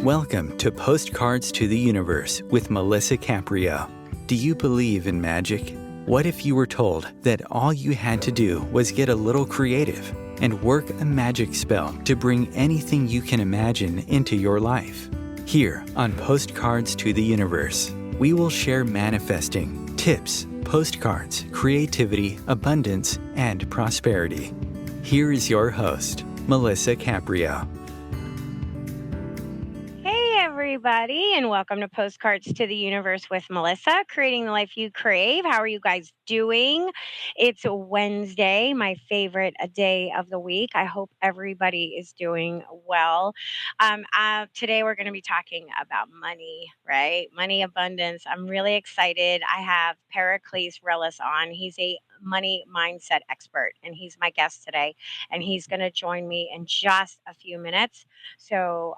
Welcome to Postcards to the Universe with Melissa Caprio. Do you believe in magic? What if you were told that all you had to do was get a little creative and work a magic spell to bring anything you can imagine into your life? Here on Postcards to the Universe, we will share manifesting, tips, postcards, creativity, abundance, and prosperity. Here is your host, Melissa Caprio. Everybody, and welcome to Postcards to the Universe with Melissa, creating the life you crave. How are you guys doing? It's Wednesday, my favorite day of the week. I hope everybody is doing well. Today we're going to be talking about money, right? Money abundance. I'm really excited. I have Pericles Rellis on. He's a money mindset expert, and he's my guest today, and he's going to join me in just a few minutes. So,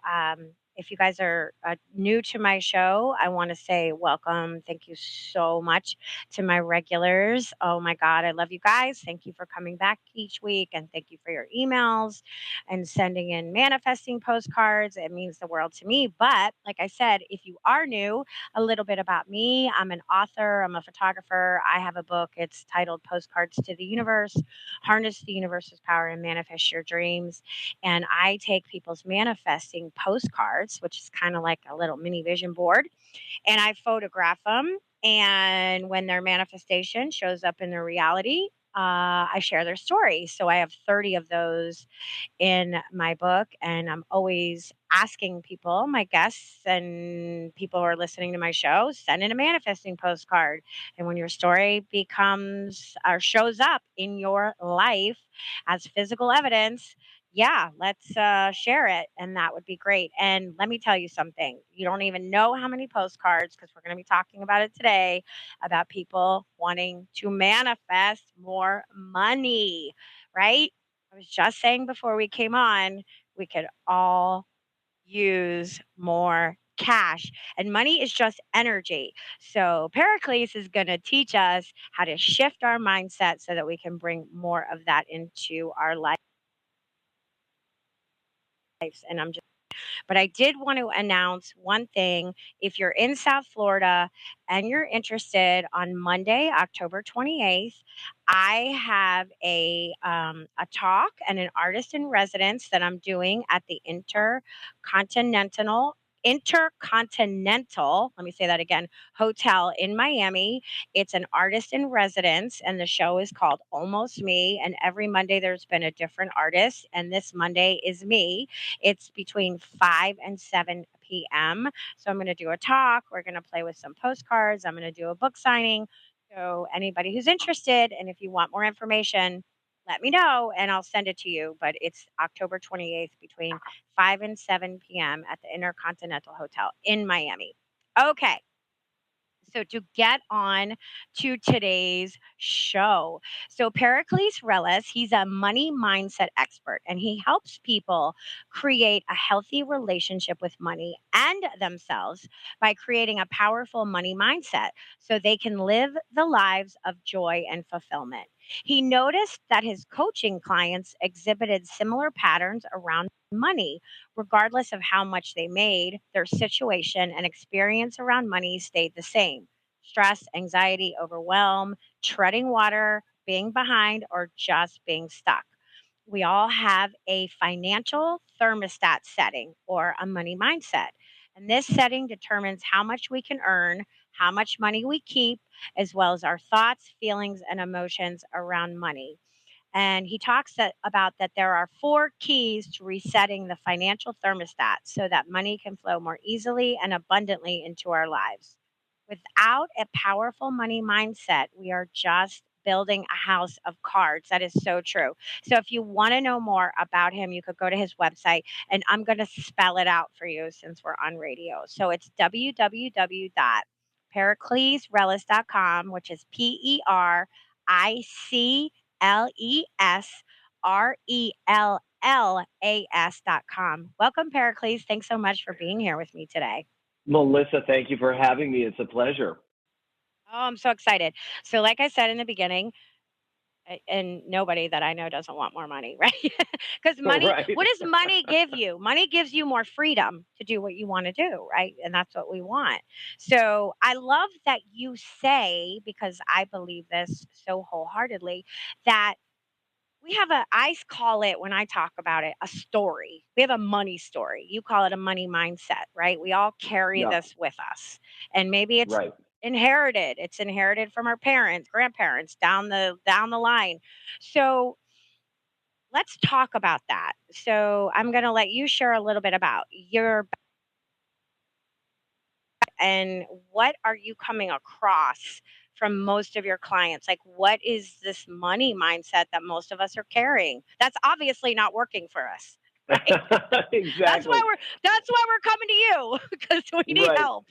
if you guys are new to my show, I want to say welcome. Thank you so much to my regulars. Oh my God, I love you guys. Thank you for coming back each week, and thank you for your emails and sending in manifesting postcards. It means the world to me. But like I said, if you are new, a little bit about me. I'm an author, I'm a photographer. I have a book. It's titled Postcards to the Universe: Harness the Universe's Power and Manifest Your Dreams. And I take people's manifesting postcards, which is kind of like a little mini vision board, and I photograph them. And when their manifestation shows up in their reality, I share their story. So I have 30 of those in my book, and I'm always asking people, my guests and people who are listening to my show, send in a manifesting postcard. And when your story becomes or shows up in your life as physical evidence, yeah, let's share it. And that would be great. And let me tell you something. You don't even know how many postcards, because we're going to be talking about it today, about people wanting to manifest more money, right? I was just saying before we came on, we could all use more cash, and money is just energy. So Pericles is going to teach us how to shift our mindset so that we can bring more of that into our lives. And but I did want to announce one thing. If you're in South Florida and you're interested, on Monday, October 28th, I have a talk and an artist in residence that I'm doing at the Intercontinental, let me say that again, hotel in Miami. It's an artist in residence, and the show is called Almost Me. And every Monday there's been a different artist, and this Monday is me. It's between 5 and 7 p.m. So I'm going to do a talk. We're going to play with some postcards. I'm going to do a book signing. So anybody who's interested, and if you want more information, let me know and I'll send it to you. But it's October 28th between 5 and 7 p.m. at the Intercontinental Hotel in Miami. Okay. So to get on to today's show. So Pericles Rellis, he's a money mindset expert, and he helps people create a healthy relationship with money and themselves by creating a powerful money mindset so they can live the lives of joy and fulfillment. He noticed that his coaching clients exhibited similar patterns around money. Regardless of how much they made, their situation and experience around money stayed the same: stress, anxiety, overwhelm, treading water, being behind, or just being stuck. We all have a financial thermostat setting or a money mindset. And this setting determines how much we can earn, how much money we keep, as well as our thoughts, feelings, and emotions around money. And he talks about that there are four keys to resetting the financial thermostat so that money can flow more easily and abundantly into our lives. Without a powerful money mindset, we are just building a house of cards. That is so true. So if you want to know more about him, you could go to his website, and I'm going to spell it out for you since we're on radio. So it's www.periclesrellis.com, which is PericlesRellas.com. Welcome, Pericles. Thanks so much for being here with me today. Melissa, thank you for having me. It's a pleasure. Oh, I'm so excited. So, like I said in the beginning, And nobody that I know doesn't want more money, right? Because money, Right. what does money give you? Money gives you more freedom to do what you want to do, right? And that's what we want. So I love that you say, because I believe this so wholeheartedly, that we have I call it, when I talk about it, a story. We have a money story. You call it a money mindset, right? We all carry Yeah. this with us. And maybe it's Right. inherited. It's inherited from our parents, grandparents, down the line. So let's talk about that. So I'm going to let you share a little bit about your and what are you coming across from most of your clients? Like, what is this money mindset that most of us are carrying? That's obviously not working for us, right? That's why Exactly. we're coming to you because we need Right. help.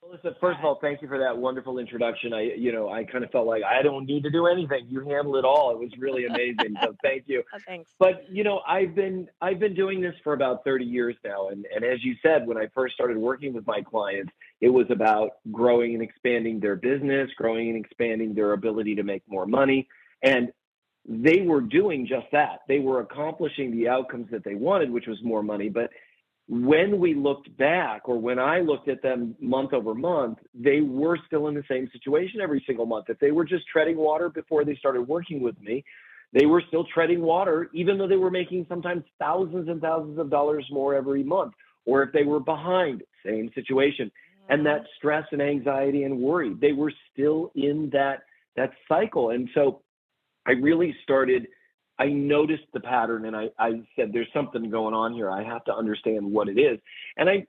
Melissa, Go first of ahead. all, thank you for that wonderful introduction. I kind of felt like I don't need to do anything. You handle it all. It was really amazing. So thank you. Oh, thanks. But I've been doing this for about 30 years now, and as you said, when I first started working with my clients, it was about growing and expanding their business, growing and expanding their ability to make more money, and they were doing just that. They were accomplishing the outcomes that they wanted, which was more money. But when we looked back, or when I looked at them month over month, they were still in the same situation every single month. If they were just treading water before they started working with me, they were still treading water, even though they were making sometimes thousands and thousands of dollars more every month. Or if they were behind, same situation. And that Mhm. stress and anxiety and worry, they were still in that cycle. And so I really started, I noticed the pattern, and I said, there's something going on here. I have to understand what it is. And I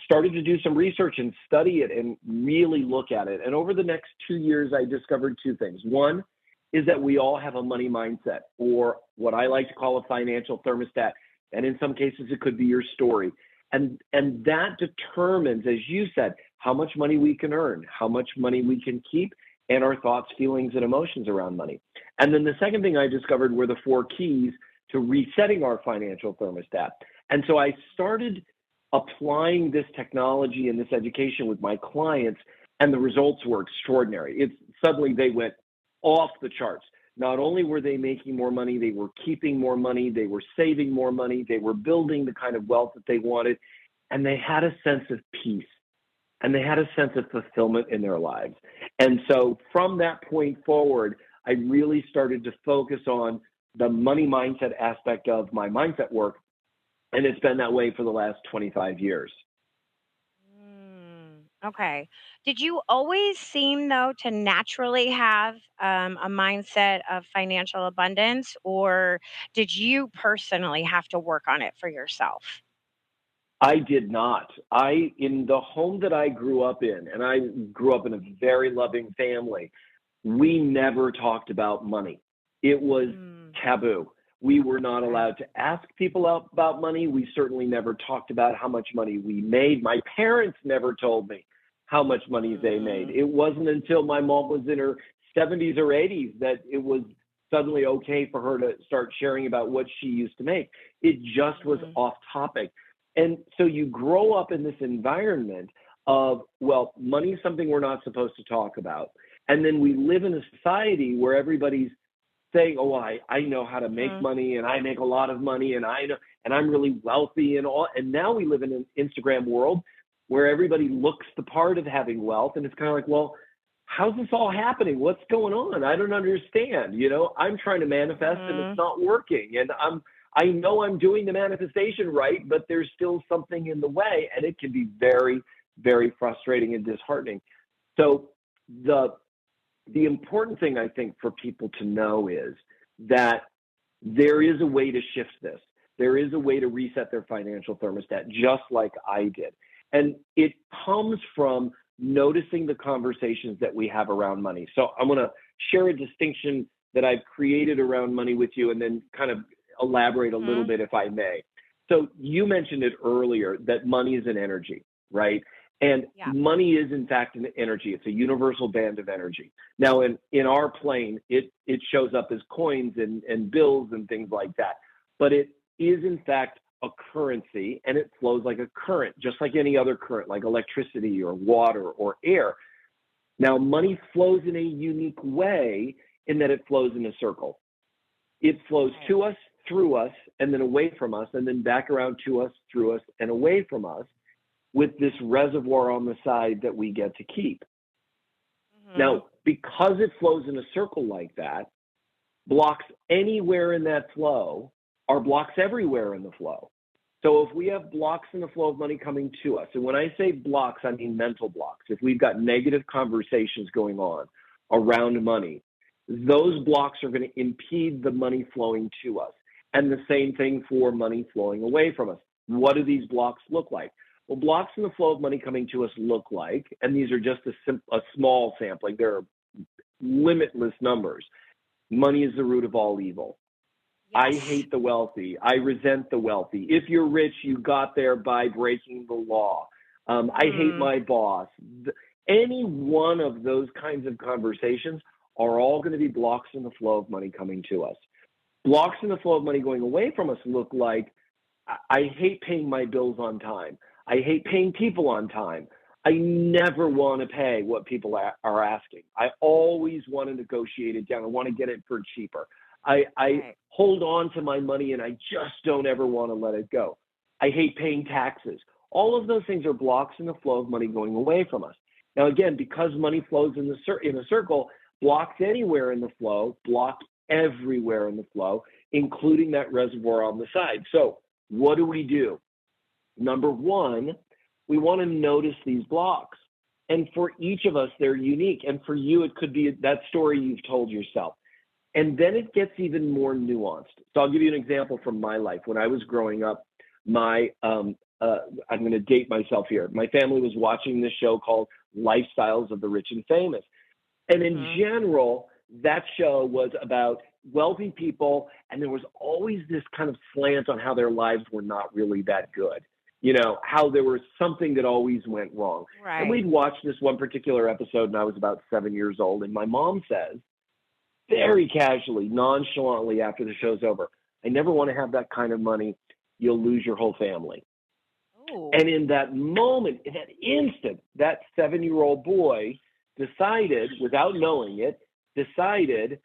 started to do some research and study it and really look at it. And over the next 2 years, I discovered two things. One is that we all have a money mindset, or what I like to call a financial thermostat. And in some cases, it could be your story. And that determines, as you said, how much money we can earn, how much money we can keep, and our thoughts, feelings, and emotions around money. And then the second thing I discovered were the four keys to resetting our financial thermostat. And so I started applying this technology and this education with my clients, and the results were extraordinary. It's suddenly they went off the charts. Not only were they making more money, they were keeping more money, they were saving more money, they were building the kind of wealth that they wanted, and they had a sense of peace, and they had a sense of fulfillment in their lives. And so from that point forward, I really started to focus on the money mindset aspect of my mindset work. And it's been that way for the last 25 years. Okay. Did you always seem, though, to naturally have a mindset of financial abundance, or did you personally have to work on it for yourself? I did not. In the home that I grew up in, and I grew up in a very loving family, we never talked about money. It was Mm, taboo. We were not okay. allowed to ask people about money. We certainly never talked about how much money we made. My parents never told me how much money they made. Mm, It wasn't until my mom was in her 70s or 80s that it was suddenly okay for her to start sharing about what she used to make. It just was mm, off topic. And so you grow up in this environment of, well, money is something we're not supposed to talk about. And then we live in a society where everybody's saying, oh, I know how to make mhm, money, and I make a lot of money, and I know, and I'm really wealthy and all. And now we live in an Instagram world where everybody looks the part of having wealth. And it's kind of like, well, how's this all happening? What's going on? I don't understand. I'm trying to manifest and it's mhm. not working. And I know I'm doing the manifestation right, but there's still something in the way, and it can be very, very frustrating and disheartening. So the the important thing I think for people to know is that there is a way to shift this. There is a way to reset their financial thermostat, just like I did. And it comes from noticing the conversations that we have around money. So I'm going to share a distinction that I've created around money with you, and then kind of elaborate a little Mhm. bit if I may. So you mentioned it earlier that money is an energy, right? And Yeah. money is in fact an energy. It's a universal band of energy. Now, in our plane, it shows up as coins and bills and things like that. But it is, in fact, a currency, and it flows like a current, just like any other current, like electricity or water or air. Now, money flows in a unique way in that it flows in a circle. It flows Right. to us, through us, and then away from us, and then back around to us, through us, and away from us with this reservoir on the side that we get to keep. Mhm. Now, because it flows in a circle like that, blocks anywhere in that flow are blocks everywhere in the flow. So if we have blocks in the flow of money coming to us, and when I say blocks, I mean mental blocks. If we've got negative conversations going on around money, those blocks are going to impede the money flowing to us. And the same thing for money flowing away from us. What do these blocks look like? Well, blocks in the flow of money coming to us look like, and these are just a small sampling, there are limitless numbers. Money is the root of all evil. I Yes. hate the wealthy. I resent the wealthy. If you're rich, you got there by breaking the law. I hate Mm. my boss. Any one of those kinds of conversations are all going to be blocks in the flow of money coming to us. Blocks in the flow of money going away from us look like I hate paying my bills on time. I hate paying people on time. I never want to pay what people are asking. I always want to negotiate it down. I want to get it for cheaper. I Right. hold on to my money and I just don't ever want to let it go. I hate paying taxes. All of those things are blocks in the flow of money going away from us. Now, again, because money flows in a circle, blocks anywhere in the flow, block everywhere in the flow, including that reservoir on the side. So, what do? Number one, we want to notice these blocks. And for each of us, they're unique. And for you, it could be that story you've told yourself. And then it gets even more nuanced. So I'll give you an example from my life. When I was growing up, my I'm going to date myself here. My family was watching this show called Lifestyles of the Rich and Famous. And in Mhm. general, that show was about wealthy people, and there was always this kind of slant on how their lives were not really that good. You know, how there was something that always went wrong. And Right. we'd watched this one particular episode, and I was about 7 years old, and my mom says, very casually, nonchalantly after the show's over, I never want to have that kind of money. You'll lose your whole family. Oh. And in that moment, in that instant, that 7-year-old boy decided, without knowing it, decided,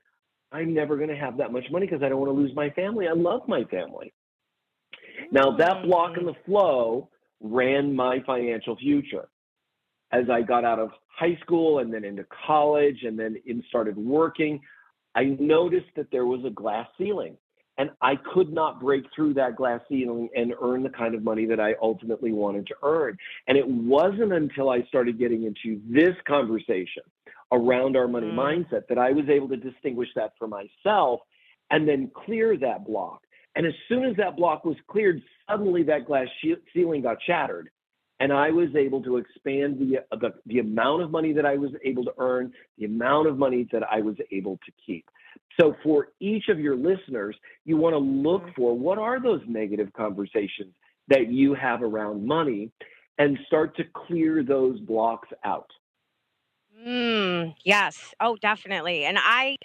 I'm never going to have that much money because I don't want to lose my family. I love my family. Now, that block in Mm. the flow ran my financial future. As I got out of high school and then into college and then started working, I noticed that there was a glass ceiling. And I could not break through that glass ceiling and earn the kind of money that I ultimately wanted to earn. And it wasn't until I started getting into this conversation around our money Mhm. mindset that I was able to distinguish that for myself and then clear that block. And as soon as that block was cleared, suddenly that glass ceiling got shattered. And I was able to expand the amount of money that I was able to earn, the amount of money that I was able to keep. So for each of your listeners, you want to look Mhm. for what are those negative conversations that you have around money and start to clear those blocks out. Yes. Oh, definitely. And I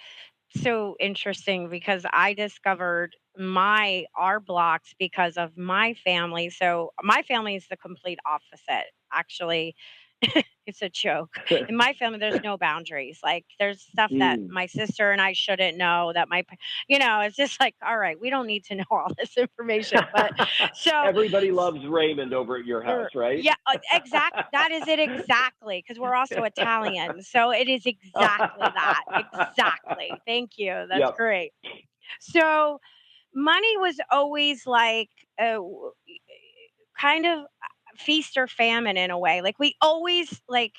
so interesting because I discovered my our blocks because of my family. So my family is the complete opposite. Actually, it's a joke. In my family, there's no boundaries. Like there's stuff that Mm. my sister and I shouldn't know that it's just like, all right, we don't need to know all this information. But so Everybody loves Raymond over at your house, right? yeah, that is it exactly, because 'cause we're also Italian, so it is exactly that, exactly. Thank you, that's Yep. great. So, money was always like, kind of feast or famine in a way. Like we always like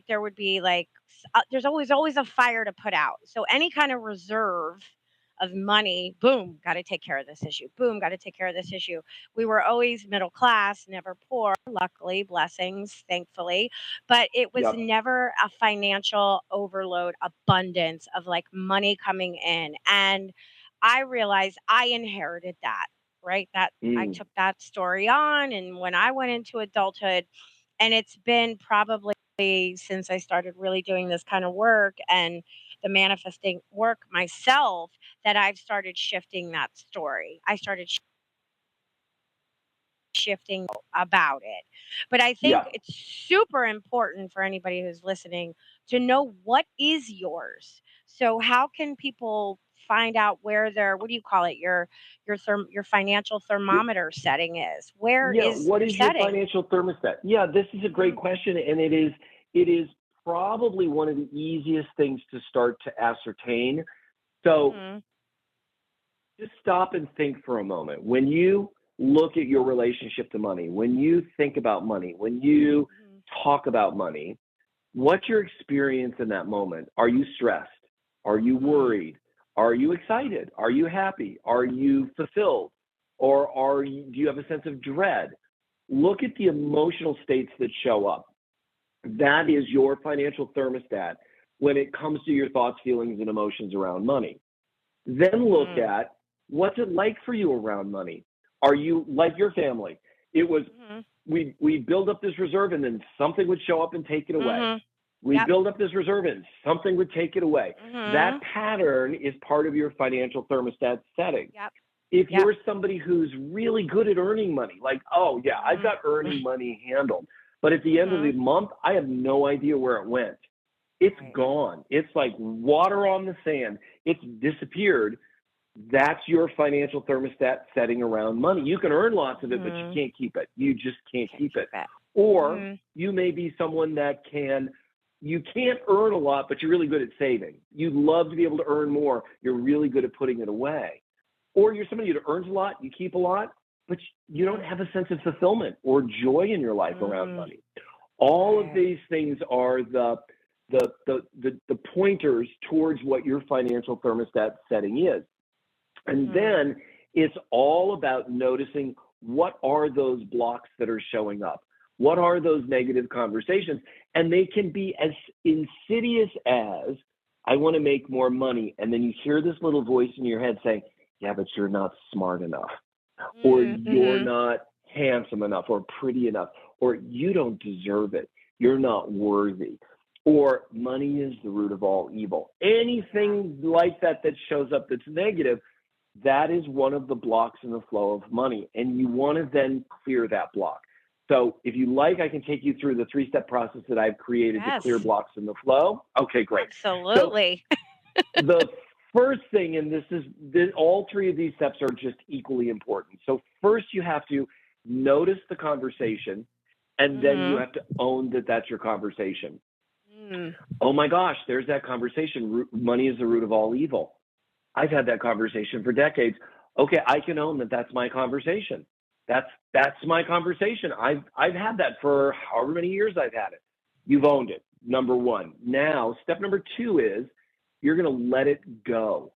there would be there's always a fire to put out. So any kind of reserve of money, boom, got to take care of this issue. Boom, got to take care of this issue. We were always middle class, never poor, luckily, blessings, thankfully, but it was Yep. never a financial overload abundance of like money coming in. And I realized I inherited that, right? That I Mm. took that story on. And when I went into adulthood, and it's been probably since I started really doing this kind of work and the manifesting work myself that I've started shifting that story. I started shifting about it. But I think Yeah. it's super important for anybody who's listening to know what is yours. So how can people find out where their, what do you call it, your financial thermometer setting is? Where Yeah, is what your is your setting? financial thermostat? Yeah, this is a great Mhm. question, and it is probably one of the easiest things to start to ascertain. So Mhm. just stop and think for a moment. When you look at your relationship to money, when you think about money, when you Mhm. talk about money, what's your experience in that moment? Are you stressed? Are you Mm. worried? Are you excited? Are you happy? Are you fulfilled? Or do you have a sense of dread? Look at the emotional states that show up. That is your financial thermostat when it comes to your thoughts, feelings, and emotions around money. Then look Mhm. at what's it like for you around money. Are you like your family? It was Mhm. we build up this reserve and then something would show up and take it away. Mhm. We Yep. build up this reserve and something would take it away. That Mhm. pattern is part of your financial thermostat setting. Yep. If Yep. you're somebody who's really good at earning money, like, oh yeah, I've Mhm. got earning money handled, but at the end of the Mhm. month, I have no idea where it went. It's Right. gone. It's like water on the sand. It's disappeared. That's your financial thermostat setting around money. You can earn lots of it, but you Mhm. can't keep it. You just can't Can't keep keep it. it. Or Mhm. you may be someone that you can't earn a lot, but you're really good at saving. You'd love to be able to earn more. You're really good at putting it away. Or you're somebody that earns a lot, you keep a lot, but you don't Mhm. have a sense of fulfillment or joy in your life around Mhm. money. All of Right. these things are the pointers towards what your financial thermostat setting is. And Mhm. then it's all about noticing what are those blocks that are showing up? What are those negative conversations? And they can be as insidious as, I want to make more money. And then you hear this little voice in your head saying, yeah, but you're not smart enough, or you're Mhm. not handsome enough, or pretty enough, or you don't deserve it. You're not worthy. Or money is the root of all evil. Yeah. Anything like that that shows up that's negative, that is one of the blocks in the flow of money. And you want to then clear that block. So if you like, I can take you through the three-step process that I've created to clear Yes. blocks in the flow. Okay, great. So Absolutely. the first thing, and all three of these steps are just equally important. So first you have to notice the conversation, and then you Mhm. have to own that that's your conversation. Mm. Oh my gosh, there's that conversation. Money is the root of all evil. I've had that conversation for decades. Okay, I can own that that's my conversation. That's my conversation. I've had that for however many years I've had it. You've owned it. Number one. Now, step number two is you're going to let it go.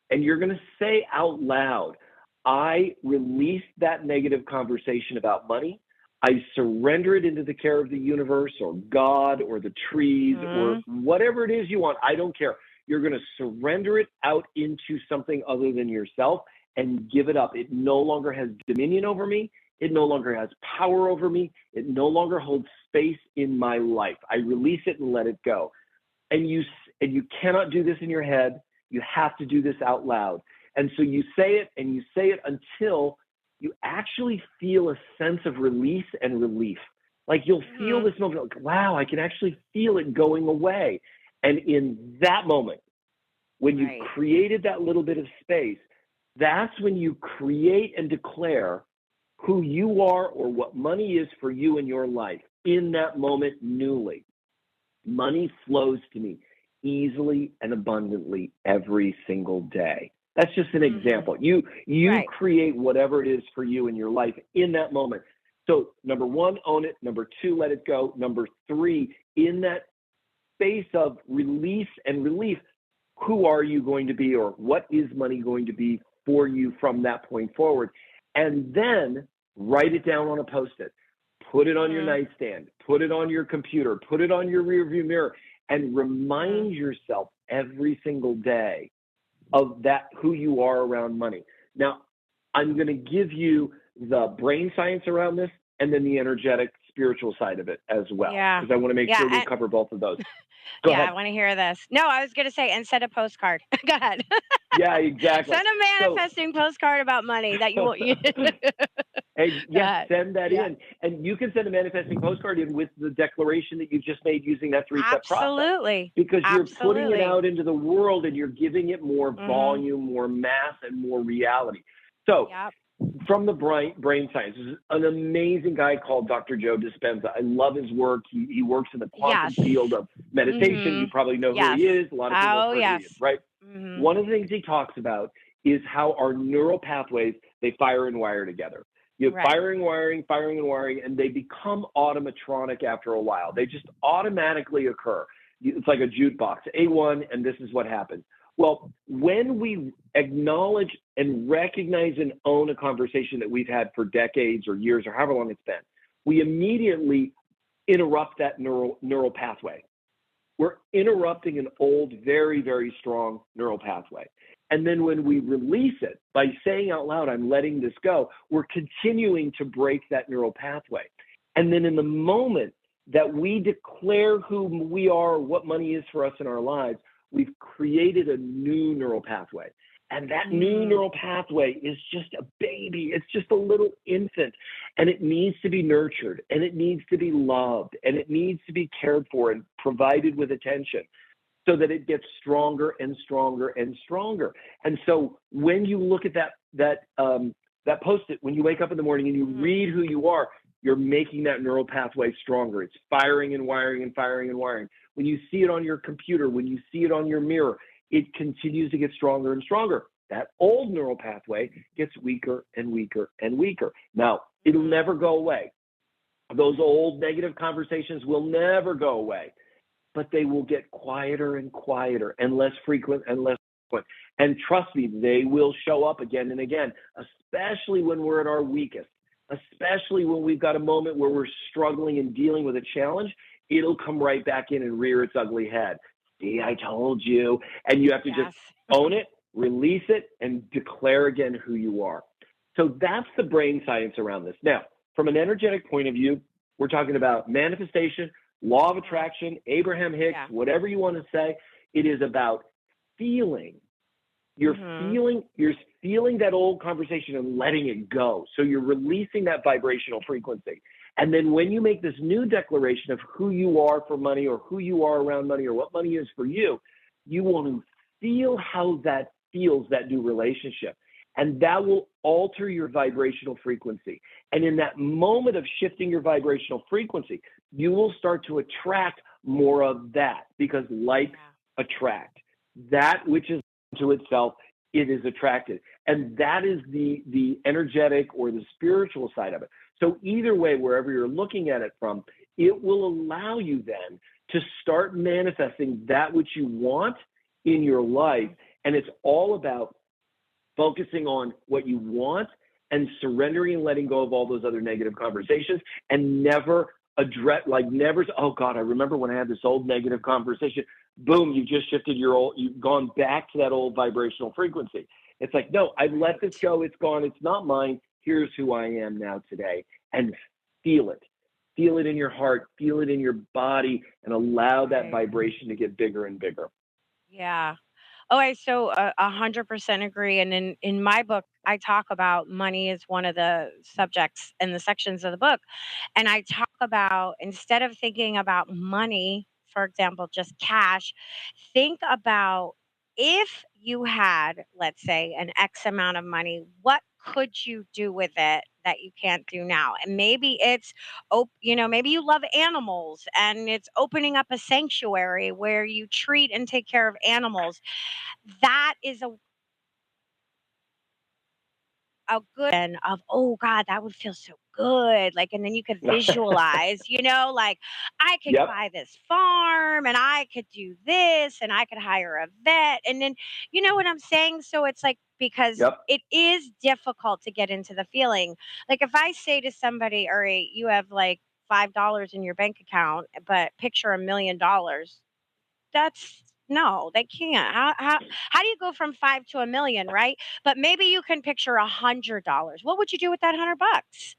And you're going to say out loud, I release that negative conversation about money. I surrender it into the care of the universe or God or the trees or Mhm. whatever it is you want. I don't care. You're going to surrender it out into something other than yourself and give it up. It no longer has dominion over me. It no longer has power over me. It no longer holds space in my life. I release it and let it go. And you cannot do this in your head. You have to do this out loud. And so you say it and you say it until you actually feel a sense of release and relief. Like you'll feel Mhm. this moment, like, wow, I can actually feel it going away. And in that moment, when you've Right. created that little bit of space, that's when you create and declare who you are or what money is for you in your life in that moment newly. Money flows to me easily and abundantly every single day. That's just an Mhm. example. You Right. create whatever it is for you in your life in that moment. So number one, own it. Number two, let it go. Number three, in that space of release and relief, who are you going to be or what is money going to be for you from that point forward? And then write it down on a post-it. Put it on your Mhm. nightstand, put it on your computer, put it on your rearview mirror, and Mhm. remind yourself every single day of that who you are around money. Now, I'm going to give you the brain science around this and then the energetic spiritual side of it as well, Yeah. because I want to make Yeah. sure we cover both of those. Go Yeah, I ahead. wanna hear this. No, I was gonna say, and send a postcard. Go ahead. Yeah, exactly. Send a So manifesting postcard about money that you will. And yes, That, send that yeah, in. And you can send a manifesting postcard in with the declaration that you've just made using that 3-step process, absolutely. because you're putting it Absolutely. out into the world and you're giving it more Mhm. volume, more mass, and more reality. So Yep. from the brain science, there's an amazing guy called Dr. Joe Dispenza. I love his work. He works in the quantum Yes. field of meditation. You Mhm. probably know who he Yes. is. A lot of people have Oh, heard who he is, yes. right? Mhm. One of the things he talks about is how our neural pathways, they fire and wire together. You have Right. firing and wiring, and they become automatronic after a while. They just automatically occur. It's like a jukebox, A1, and this is what happens. Well, when we acknowledge and recognize and own a conversation that we've had for decades or years or however long it's been, we immediately interrupt that neural pathway. We're interrupting an old, very, very strong neural pathway. And then when we release it by saying out loud, I'm letting this go, we're continuing to break that neural pathway. And then in the moment that we declare who we are, what money is for us in our lives, we've created a new neural pathway. And that new Mm. neural pathway is just a baby. It's just a little infant. And it needs to be nurtured, and it needs to be loved, and it needs to be cared for and provided with attention so that it gets stronger and stronger and stronger. And so when you look at that post-it, when you wake up in the morning and you Mhm. read who you are, you're making that neural pathway stronger. It's firing and wiring and firing and wiring. When you see it on your computer, when you see it on your mirror, it continues to get stronger and stronger. That old neural pathway gets weaker and weaker and weaker. Now, it'll Mhm. never go away. Those old negative conversations will never go away, but they will get quieter and quieter and less frequent and less frequent. And trust me, they will show up again and again, especially when we're at our weakest, especially when we've got a moment where we're struggling and dealing with a challenge. It'll come right back in and rear its ugly head. See, I told you. And you have to just Yes. own it, release it, and declare again who you are. So that's the brain science around this. Now, from an energetic point of view, we're talking about manifestation, law of Mhm. attraction, Abraham Hicks, Yeah. whatever you want to say. It is about feeling. Mhm. You're feeling that old conversation and letting it go. So you're releasing that vibrational frequency. And then when you make this new declaration of who you are for money or who you are around money or what money is for you, you want to feel how that feels, that new relationship. And that will alter your vibrational frequency. And in that moment of shifting your vibrational frequency, you will start to attract more of that, because likes Yeah. attract. That which is to itself, it is attracted. And that is the energetic or the spiritual side of it. So either way, wherever you're looking at it from, it will allow you then to start manifesting that which you want in your life. Mhm. And it's all about focusing on what you want and surrendering and letting go of all those other negative conversations, and never never, oh God, I remember when I had this old negative conversation. Boom, you just shifted you've gone back to that old vibrational frequency. It's like, no, I've let this Right. go. It's gone. It's not mine. Here's who I am now today. And feel it. Feel it in your heart, feel it in your body, and allow that Right. vibration to get bigger and bigger. Yeah. Oh, I so 100% agree. And in my book, I talk about money as one of the subjects in the sections of the book. And I talk about, instead of thinking about money, for example, just cash, think about, if you had, let's say, an X amount of money, what could you do with it that you can't do now? And maybe it's, maybe you love animals and it's opening up a sanctuary where you treat and take care of animals. That is a good and of, "Oh god, that would feel so good," like, and then you could visualize, like, "I could Yep, buy this farm, and I could do this, and I could hire a vet," and then you know what I'm saying? So it's like, because yep, it is difficult to get into the feeling. Like, if I say to somebody, "Alright, you have, like, $5 in your bank account, but picture $1,000,000." That's, no, they can't. How do you go from 5 to 1,000,000, right? But maybe you can picture $100. What would you do with that $100?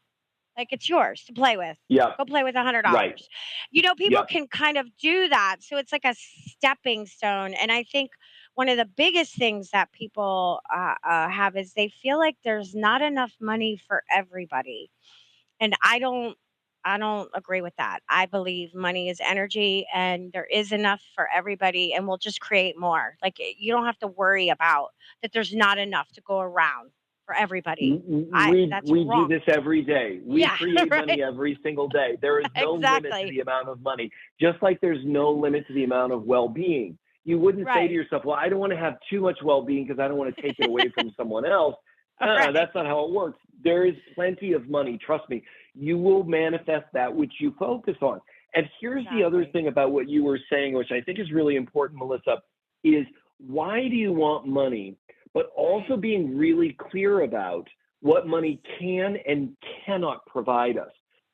Like, it's yours to play with. yep, Go play with right, $100. People yep. can kind of do that. So it's like a stepping stone. And I think one of the biggest things that people have is they feel like there's not enough money for everybody. And I don't agree with that. I believe money is energy and there is enough for everybody and we'll just create more. Like you don't have to worry about that there's not enough to go around for everybody. That's We do wrong. this every day. We Yeah, create right. money every single day. There is no limit to Exactly. the amount of money, just like there's no limit to the amount of well-being. You wouldn't say to Right. yourself, well, I don't want to have too much well-being because I don't want to take it away from someone else. Right. That's not how it works. There is plenty of money. Trust me. You will manifest that which you focus on. And here's the other Exactly. thing about what you were saying, which I think is really important, Melissa, is why do you want money? But Right. also being really clear about what money can and cannot provide us.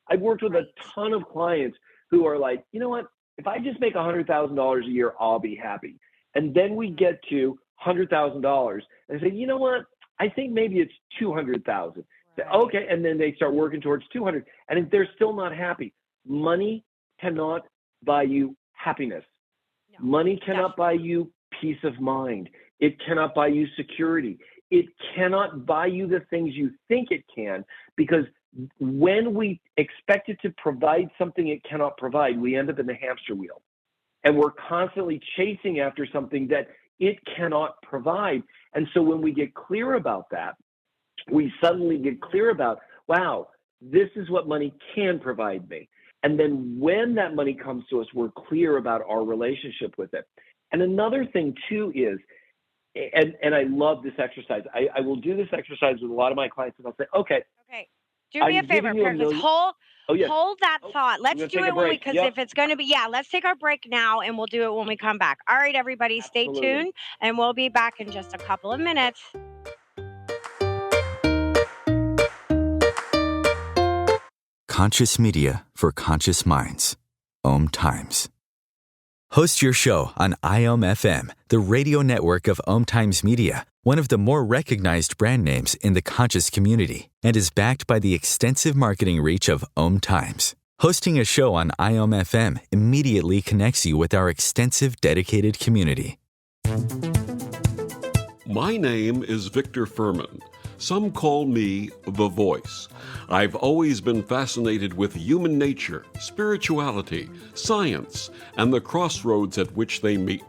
I've worked with a Right. ton of clients who are like, you know what? If I just make $100,000 a year, I'll be happy. And then we Mhm. get to $100,000 and say, you know what? I think maybe it's 200,000. Right. Okay, and then they start working towards 200, and they're still not happy. Money cannot buy you happiness. No, Money cannot buy definitely. you peace of mind. It cannot buy you security. It cannot buy you the things you think it can, because when we expect it to provide something it cannot provide, we end up in the hamster wheel. And we're constantly chasing after something that it cannot provide. And so when we get clear about that, we suddenly get Mhm. clear about, wow, this is what money can provide me. And then when that money comes to us, we're clear about our relationship with it. And another thing too is, and I love this exercise. I will do this exercise with a lot of my clients, and I'll say, okay, Okay. Do me a I'm favor, giving you a Pericles. million. Hold Oh yes. hold that Oh, thought. we're Let's gonna do take a it when we break. because Yep, if it's gonna be yeah, let's take our break now and we'll do it when we come back. All right, everybody, stay absolutely. tuned and we'll be back in just a couple of minutes. Conscious media for conscious minds. Om Times. Host your show on IOM FM, the radio network of Om Times Media, one of the more recognized brand names in the conscious community, and is backed by the extensive marketing reach of Om Times. Hosting a show on IOM FM immediately connects you with our extensive dedicated community. My name is Victor Furman. Some call me The Voice. I've always been fascinated with human nature, spirituality, science, and the crossroads at which they meet.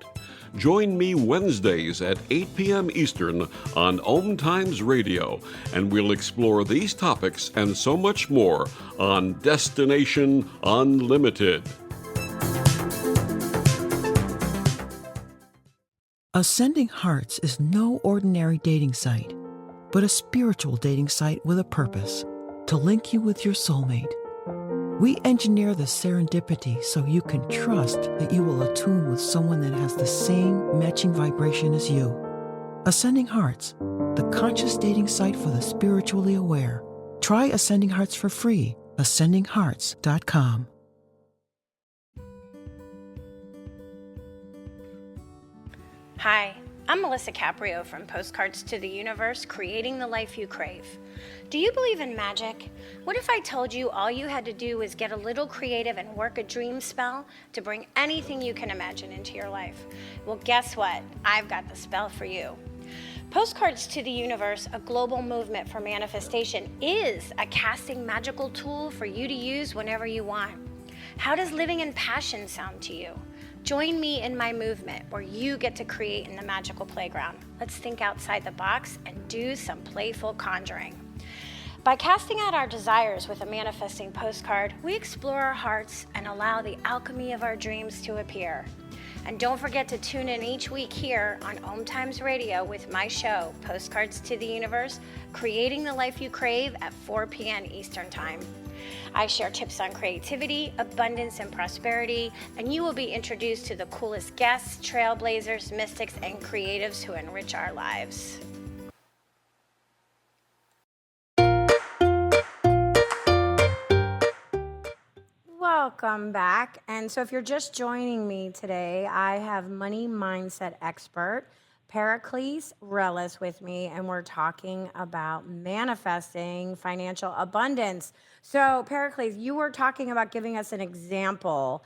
Join me Wednesdays at 8 p.m. Eastern on Om Times Radio, and we'll explore these topics and so much more on Destination Unlimited. Ascending Hearts is no ordinary dating site, but a spiritual dating site with a purpose to link you with your soulmate. We engineer the serendipity so you can trust that you will attune with someone that has the same matching vibration as you. Ascending Hearts, the conscious dating site for the spiritually aware. Try Ascending Hearts for free. ascendinghearts.com. Hi, I'm Melissa Caprio from Postcards to the Universe, creating the life you crave. Do you believe in magic? What if I told you all you had to do was get a little creative and work a dream spell to bring anything you can imagine into your life? Well, guess what? I've got the spell for you. Postcards to the Universe, a global movement for manifestation, is a casting magical tool for you to use whenever you want. How does living in passion sound to you? Join me in my movement where you get to create in the magical playground. Let's think outside the box and do some playful conjuring. By casting out our desires with a manifesting postcard, we explore our hearts and allow the alchemy of our dreams to appear. And don't forget to tune in each week here on Om Times Radio with my show, Postcards to the Universe, creating the life you crave at 4 p.m. Eastern Time. I share tips on creativity, abundance, and prosperity, and you will be introduced to the coolest guests, trailblazers, mystics, and creatives who enrich our lives. Welcome back. And so, if you're just joining me today, I have money mindset expert Pericles Relis with me, and we're talking about manifesting financial abundance. So, Pericles, you were talking about giving us an example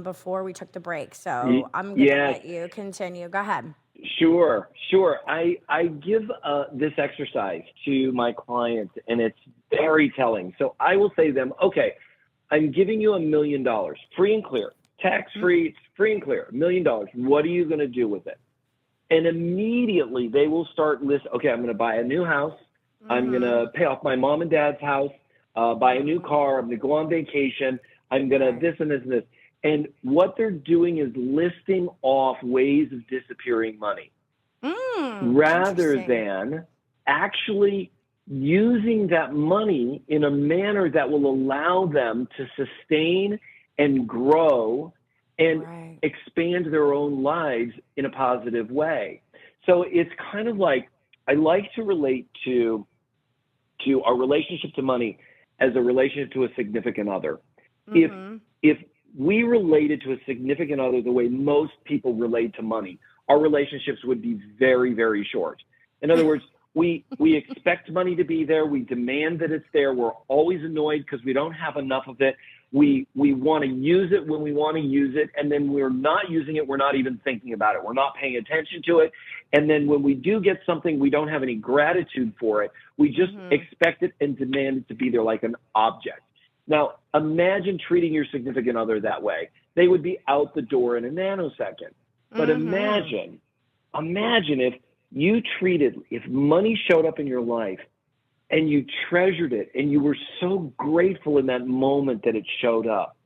before we took the break. So, I'm going to Yes. let you continue. Go ahead. Sure, sure. I give this exercise to my clients, and it's very telling. So I will say to them, okay, I'm giving you $1 million, free and clear, tax free, it's free and clear, $1 million. What are you going to do with it? And immediately they will start list. Okay, I'm going to buy a new house. I'm going Mm-hmm. to pay off my mom and dad's house, buy a new car. I'm going to go on vacation. I'm going to Right. this and this and this. And what they're doing is listing off ways of disappearing money rather Interesting. than actually using that money in a manner that will allow them to sustain and grow and Right. expand their own lives in a positive way. So it's kind of like I like to relate to our relationship to money as a relationship to a significant other. If Mm-hmm. if we related to a significant other the way most people relate to money, our relationships would be very, very short. In other words, we expect money to be there. We demand that it's there. We're always annoyed because we don't have enough of it. We want to use it when we want to use it, and then we're not using it. We're not even thinking about it. We're not paying attention to it. And then when we do get something, we don't have any gratitude for it. We just Mm-hmm. expect it and demand it to be there like an object. Now, imagine treating your significant other that way. They would be out the door in a nanosecond. But Mm-hmm. imagine if money showed up in your life and you treasured it and you were so grateful in that moment that it showed up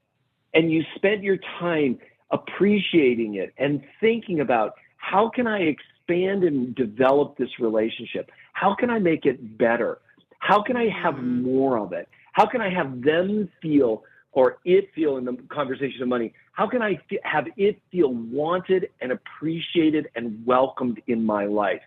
and you spent your time appreciating it and thinking about how can I expand and develop this relationship? How can I make it better? How can I have Mm-hmm. more of it? How can I have them feel or it feel in the conversation of money? How can I have it feel wanted and appreciated and welcomed in my life?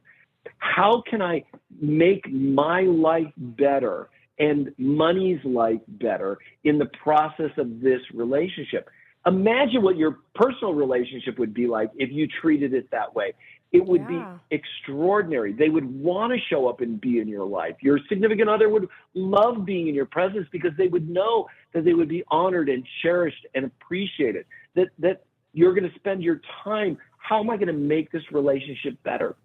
How can I make my life better and money's life better in the process of this relationship? Imagine what your personal relationship would be like if you treated it that way. It would be Yeah. extraordinary. They would want to show up and be in your life. Your significant other would love being in your presence because they would know that they would be honored and cherished and appreciated. That you're going to spend your time. How am I going to make this relationship better?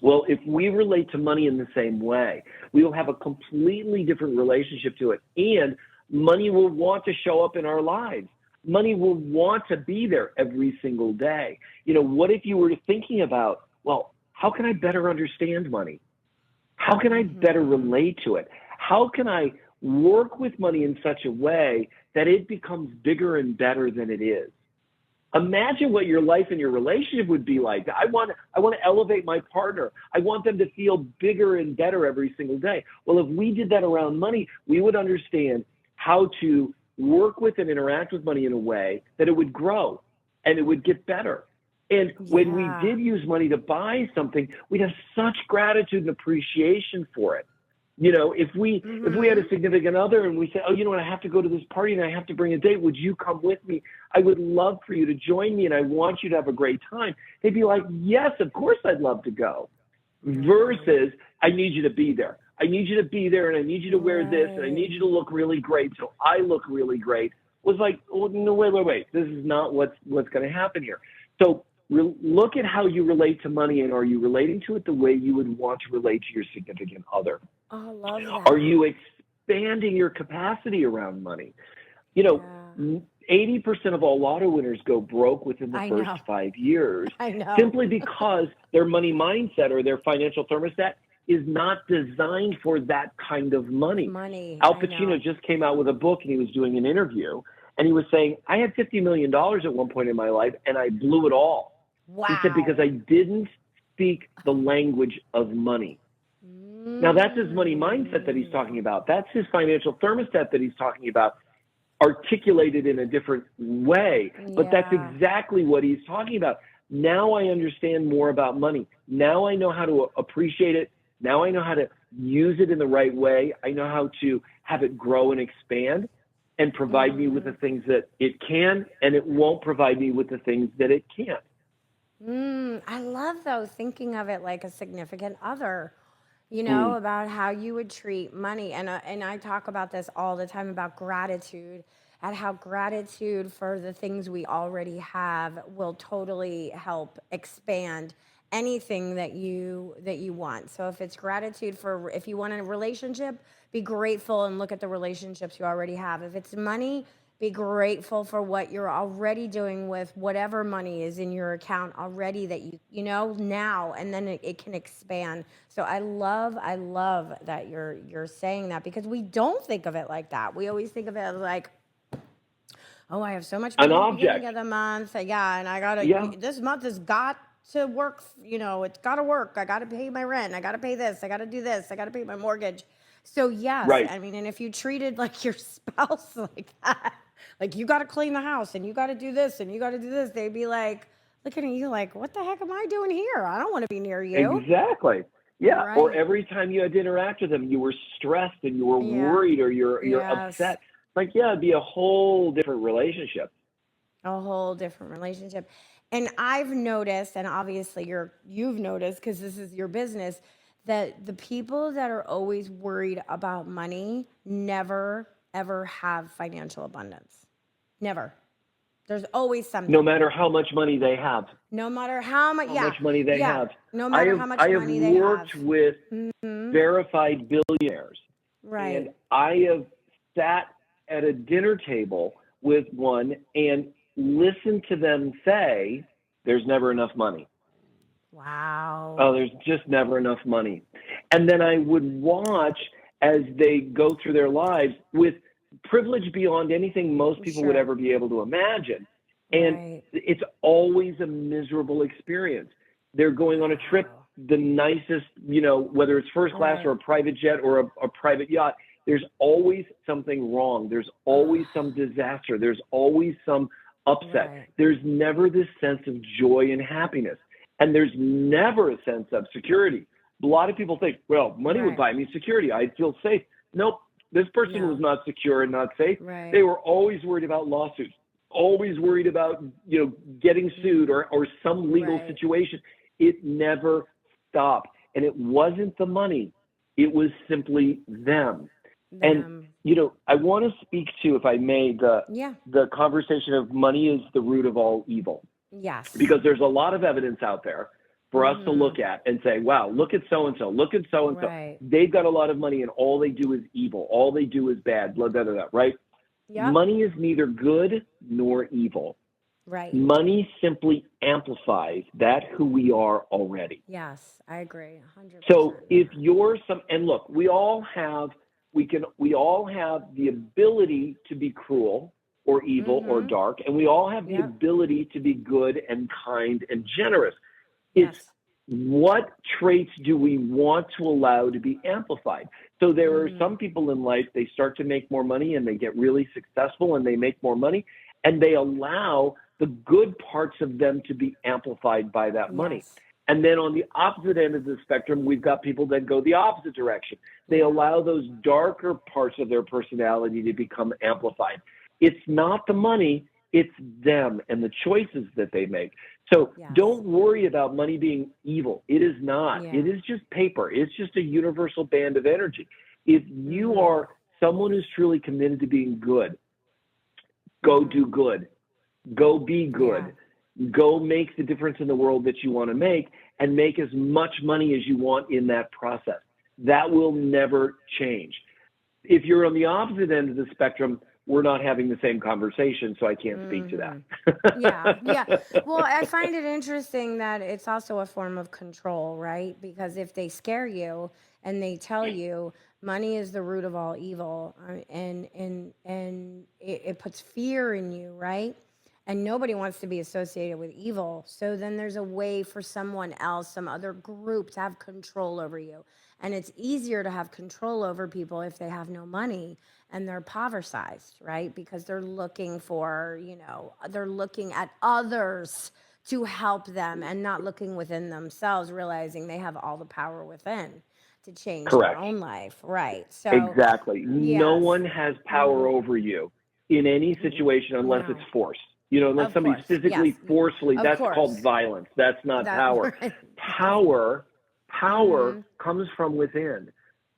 Well, if we relate to money in the same way, we will have a completely different relationship to it. And money will want to show up in our lives. Money will want to be there every single day. What if you were thinking about, well, how can I better understand money? How can I better Mm-hmm. relate to it? How can I work with money in such a way that it becomes bigger and better than it is? Imagine what your life and your relationship would be like. I want to elevate my partner. I want them to feel bigger and better every single day. Well, if we did that around money, we would understand how to work with and interact with money in a way that it would grow and it would get better. And when we Yeah. did use money to buy something, we'd have such gratitude and appreciation for it. If we had Mm-hmm. a significant other and we said, oh, you know what, I have to go to this party and I have to bring a date. Would you come with me? I would love for you to join me and I want you to have a great time. They'd be like, yes, of course I'd love to go. Right. Versus, I need you to be there. I need you to be there and I need you to wear this and I Right. need you to look really great so I look really great. Was like, oh, no, wait. This is not what's going to happen here. So look at how you relate to money and are you relating to it the way you would want to relate to your significant other? Oh, I love Are that. you expanding your capacity around money? You Yeah. know, 80% of all lotto winners go broke within the I first know. 5 years I know. simply because their money mindset or their financial thermostat is not designed for that kind of money. Money. Al I Pacino know. just came out with a book and he was doing an interview and he was saying, I had $50 million at one point in my life and I blew it all. He said, because Wow. I didn't speak the language of money. Now, that's his money mindset that he's talking Mm. about. That's his financial thermostat that he's talking about, articulated in a different way. But that's Yeah. exactly what he's talking about. Now I understand more about money. Now I know how to appreciate it. Now I know how to use it in the right way. I know how to have it grow and expand and provide me with the Mm. things that it can, and it won't provide me with the things that it can't. I love though thinking of it like a significant other, Mm, about how you would treat money. And I talk about this all the time about gratitude and how gratitude for the things we already have will totally help expand anything that you want. So if it's gratitude for, if you want a relationship, be grateful and look at the relationships you already have. If it's money, be grateful for what you're already doing with whatever money is in your account already that you know now, and then it can expand. So I love that you're saying that, because we don't think of it like that. We always think of it like, oh, I have so much An money at the beginning object. of the month. Yeah, and I gotta, Yeah. this month has got to work, it's gotta work. I gotta pay my rent. I gotta pay this. I gotta do this. I gotta pay my mortgage. So yes, Right. I mean, and if you treated like your spouse like that, like you gotta clean the house and you gotta do this and you gotta do this, they'd be like, looking at you like, what the heck am I doing here? I don't want to be near you. Exactly. Yeah. Right. Or every time you had to interact with them, you were stressed and you were worried, or you're Yes. upset. Like, yeah, it'd be a whole different relationship. A whole different relationship. And I've noticed, and obviously you've noticed because this is your business, that the people that are always worried about money never ever have financial abundance. Never. There's always something. No matter how much money they have. No matter how much, How much money they have. No matter how much money they I have have. worked with verified billionaires. Right. And I have sat at a dinner table with one and listened to them say, there's never enough money. Wow. Oh, there's just never enough money. And then I would watch as they go through their lives with privilege beyond anything most people would ever be able to imagine. And it's always a miserable experience. They're going on a trip, the nicest, whether it's first class or a private jet or a private yacht, there's always something wrong. There's always some disaster. There's always some upset. There's never this sense of joy and happiness. And there's never a sense of security. A lot of people think, well, money would buy me security. I'd feel safe. Nope. This person was not secure and not safe. They were always worried about lawsuits, always worried about, getting sued or some legal situation. It never stopped. And it wasn't the money. It was simply them. And, I want to speak to, if I may, the conversation of money is the root of all evil. Yes. Because there's a lot of evidence out there for us to look at and say, wow, look at so-and-so, look at so-and-so. Right. They've got a lot of money and all they do is evil. All they do is bad, blah, blah, blah, blah, right? Yep. Money is neither good nor evil. Right. Money simply amplifies that who we are already. Yes, I agree. 100%. So if you're and look, we all have the ability to be cruel or evil or dark, and we all have the ability to be good and kind and generous. It's what traits do we want to allow to be amplified? So there are some people in life, they start to make more money and they get really successful and they make more money and they allow the good parts of them to be amplified by that money. And then on the opposite end of the spectrum, we've got people that go the opposite direction. They allow those darker parts of their personality to become amplified. It's not the money, it's them and the choices that they make. So don't worry about money being evil. It is not. It is just paper. It's just a universal band of energy. If you are someone who's truly committed to being good, go do good. Go be good. Go make the difference in the world that you want to make and make as much money as you want in that process. That will never change. If you're on the opposite end of the spectrum, we're not having the same conversation, so I can't speak to that. Well, I find it interesting that it's also a form of control, right? Because if they scare you and they tell you money is the root of all evil, and it puts fear in you, right? And nobody wants to be associated with evil. So then there's a way for someone else, some other group, to have control over you. And it's easier to have control over people if they have no money and they're impoverished, right? Because they're looking for, they're looking at others to help them and not looking within themselves, realizing they have all the power within to change their own life. Right. So exactly. No one has power over you in any situation unless it's forced. Unless somebody's physically forcefully, that's called violence. That's not power. Power comes from within.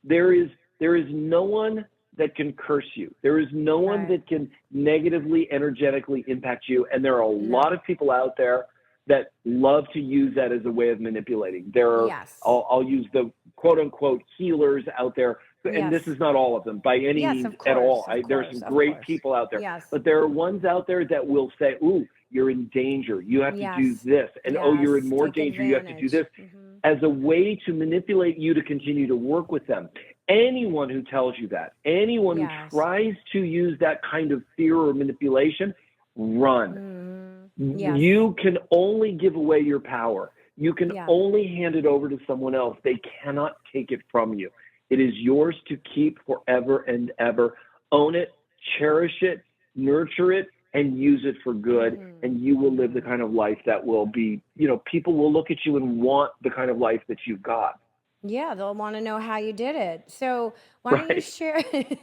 There is no one that can curse you. There is no one that can negatively, energetically impact you. And there are a lot of people out there that love to use that as a way of manipulating. There are, Yes. I'll use the quote unquote healers out there. And this Yes. is not all of them by any Yes, means of at all. course, of There are course, some of great course. people out there, Yes. but there are ones out there that will say, ooh, you're in danger. You have to do Yes. this. And oh, you're in Yes. more Take danger. You have to do advantage. this, as a way to manipulate you to continue to work with them. Anyone who tells you that, anyone Yes. who tries to use that kind of fear or manipulation, run. Yes. You can only give away your power. You can Yeah. only hand it over to someone else. They cannot take it from you. It is yours to keep forever and ever. Own it, cherish it, nurture it, and use it for good. And you will live the kind of life that will be, people will look at you and want the kind of life that you've got. Yeah, they'll want to know how you did it. So why don't you Right.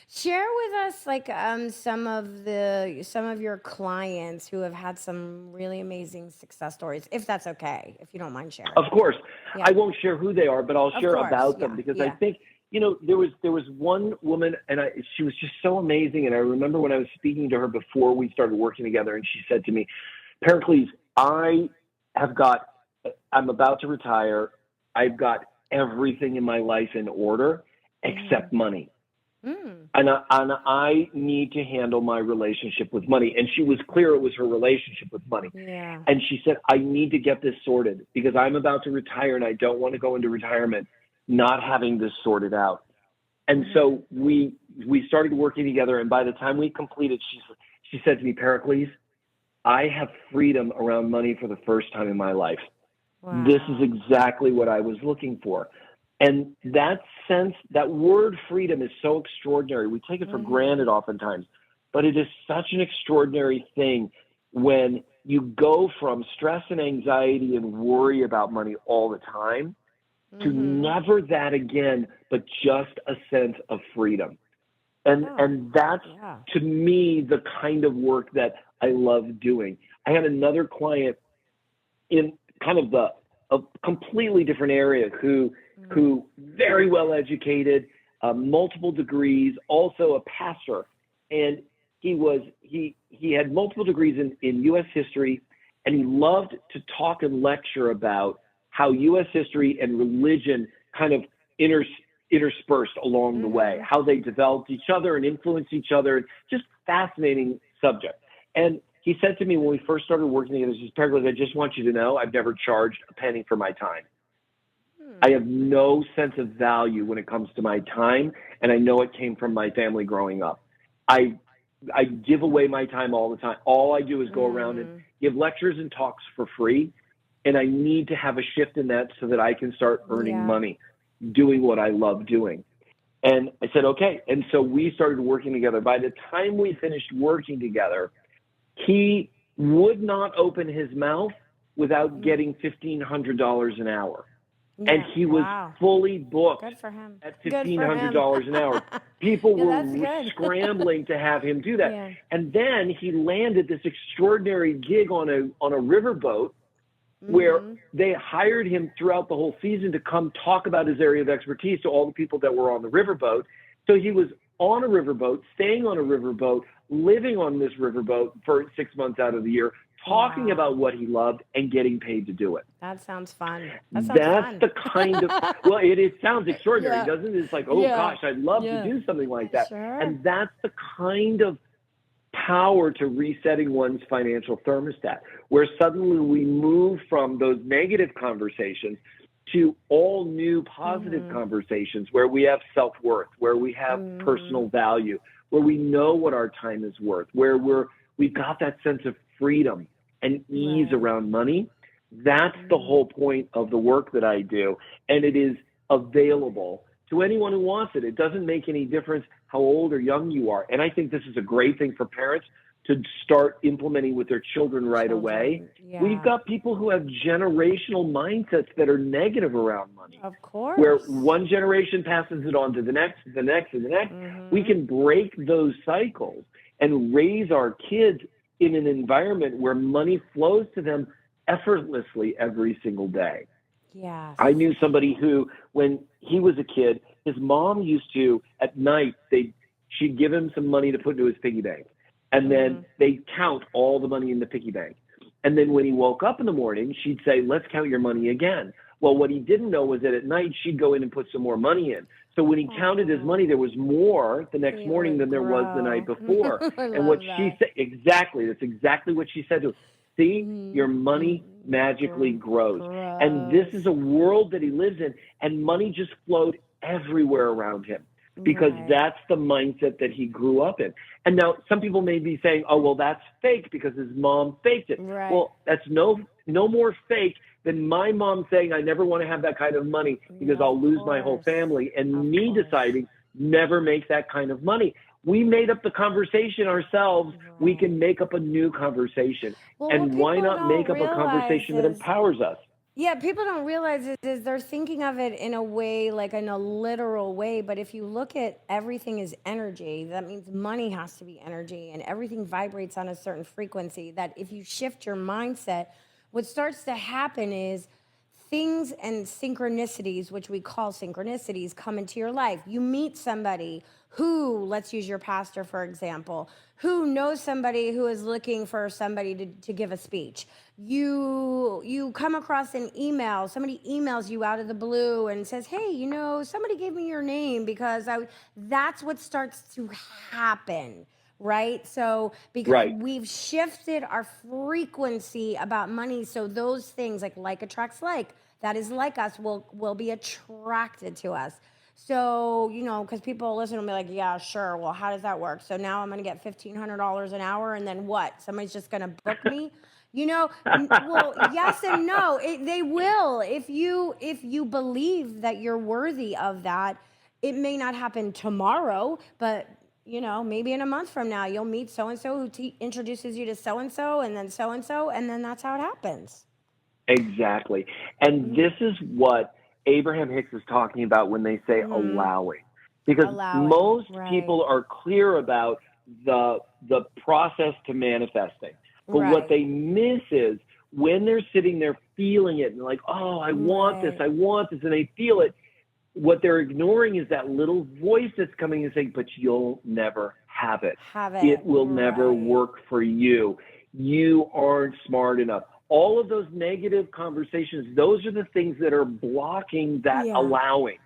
share with us like some of your clients who have had some really amazing success stories, if that's okay, if you don't mind sharing. Of course. Yeah. I won't share who they are, but I'll Of share course, about them yeah, because yeah. I think, there was one woman and she was just so amazing. And I remember when I was speaking to her before we started working together, and she said to me, Pericles, I'm about to retire. I've got everything in my life in order except money. And I need to handle my relationship with money. And she was clear it was her relationship with money. Yeah. And she said, I need to get this sorted because I'm about to retire and I don't want to go into retirement not having this sorted out. And so we started working together. And by the time we completed, she said to me, Pericles, I have freedom around money for the first time in my life. Wow. This is exactly what I was looking for. And that word freedom is so extraordinary. We take it for granted oftentimes, but it is such an extraordinary thing when you go from stress and anxiety and worry about money all the time to never that again, but just a sense of freedom. And that's, to me, the kind of work that I love doing. I had another client in kind of a completely different area who very well educated, multiple degrees, also a pastor. And he had multiple degrees in U.S. history, and he loved to talk and lecture about how U.S. history and religion kind of interspersed along the way, how they developed each other and influenced each other. Just fascinating subject. And he said to me when we first started working together, he says, Pericles, I just want you to know I've never charged a penny for my time. I have no sense of value when it comes to my time, and I know it came from my family growing up. I give away my time all the time. All I do is go around and give lectures and talks for free, and I need to have a shift in that so that I can start earning money, doing what I love doing. And I said, okay. And so we started working together. By the time we finished working together, he would not open his mouth without getting $1,500 an hour. Yeah. And he was fully booked Good for him. at $1,500 an hour. People were scrambling to have him do that. Yeah. And then he landed this extraordinary gig on a riverboat where they hired him throughout the whole season to come talk about his area of expertise to all the people that were on the riverboat. So he was on a riverboat, staying on a riverboat, living on this riverboat for 6 months out of the year, talking about what he loved and getting paid to do it. That sounds fun. That's fun. the kind of, well, it sounds extraordinary, doesn't it? It's like, oh gosh, I'd love to do something like that. Sure. And that's the kind of power to resetting one's financial thermostat, where suddenly we move from those negative conversations to all new positive conversations where we have self-worth, where we have personal value, where we know what our time is worth, where we've got that sense of freedom and ease around money. That's the whole point of the work that I do. And it is available to anyone who wants it. It doesn't make any difference how old or young you are. And I think this is a great thing for parents to start implementing with their children right away. Yeah. We've got people who have generational mindsets that are negative around money. Of course. Where one generation passes it on to the next, the next, and the next. We can break those cycles and raise our kids in an environment where money flows to them effortlessly every single day. Yes. I knew somebody who, when he was a kid, his mom used to, at night, she'd give him some money to put into his piggy bank. And then they'd count all the money in the piggy bank. And then when he woke up in the morning, she'd say, let's count your money again. Well, what he didn't know was that at night she'd go in and put some more money in. So when he counted his money, there was more the next morning than there was the night before. And what she said, exactly, that's exactly what she said to him. See, your money magically grows. And this is a world that he lives in, and money just flowed everywhere around him because that's the mindset that he grew up in. And now some people may be saying, oh, well, that's fake because his mom faked it. Right. Well, that's no more fake than my mom saying, I never want to have that kind of money because I'll lose my whole family, and me deciding never make that kind of money. We made up the conversation ourselves. We can make up a new conversation. Well, and why people not make up a don't conversation that realize empowers us? Yeah, people don't realize is they're thinking of it in a way, like in a literal way. But if you look at everything as energy, that means money has to be energy, and everything vibrates on a certain frequency. That if you shift your mindset, what starts to happen is things and synchronicities, which we call synchronicities, come into your life. You meet somebody who, let's use your pastor, for example, who knows somebody who is looking for somebody to give a speech. You come across an email, somebody emails you out of the blue and says, hey, somebody gave me your name because that's what starts to happen. Right? So because we've shifted our frequency about money, so those things like attracts like, that is like us, will be attracted to us. So, because people listen and be like, yeah, sure. Well, how does that work? So now I'm going to get $1,500 an hour, and then what? Somebody's just going to book me? Well, yes and no. They will. If you believe that you're worthy of that, it may not happen tomorrow, but maybe in a month from now, you'll meet so-and-so who introduces you to so-and-so, and then that's how it happens. Exactly. And this is what Abraham Hicks is talking about when they say allowing. Because most people are clear about the process to manifesting. But what they miss is when they're sitting there feeling it and like, oh, I want this, and they feel it, what they're ignoring is that little voice that's coming and saying, but you'll never have it. It will never work for you. You aren't smart enough. All of those negative conversations, those are the things that are blocking that allowing.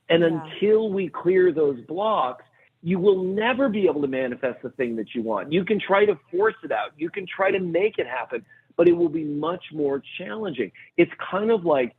And until we clear those blocks, you will never be able to manifest the thing that you want. You can try to force it out. You can try to make it happen, but it will be much more challenging. It's kind of like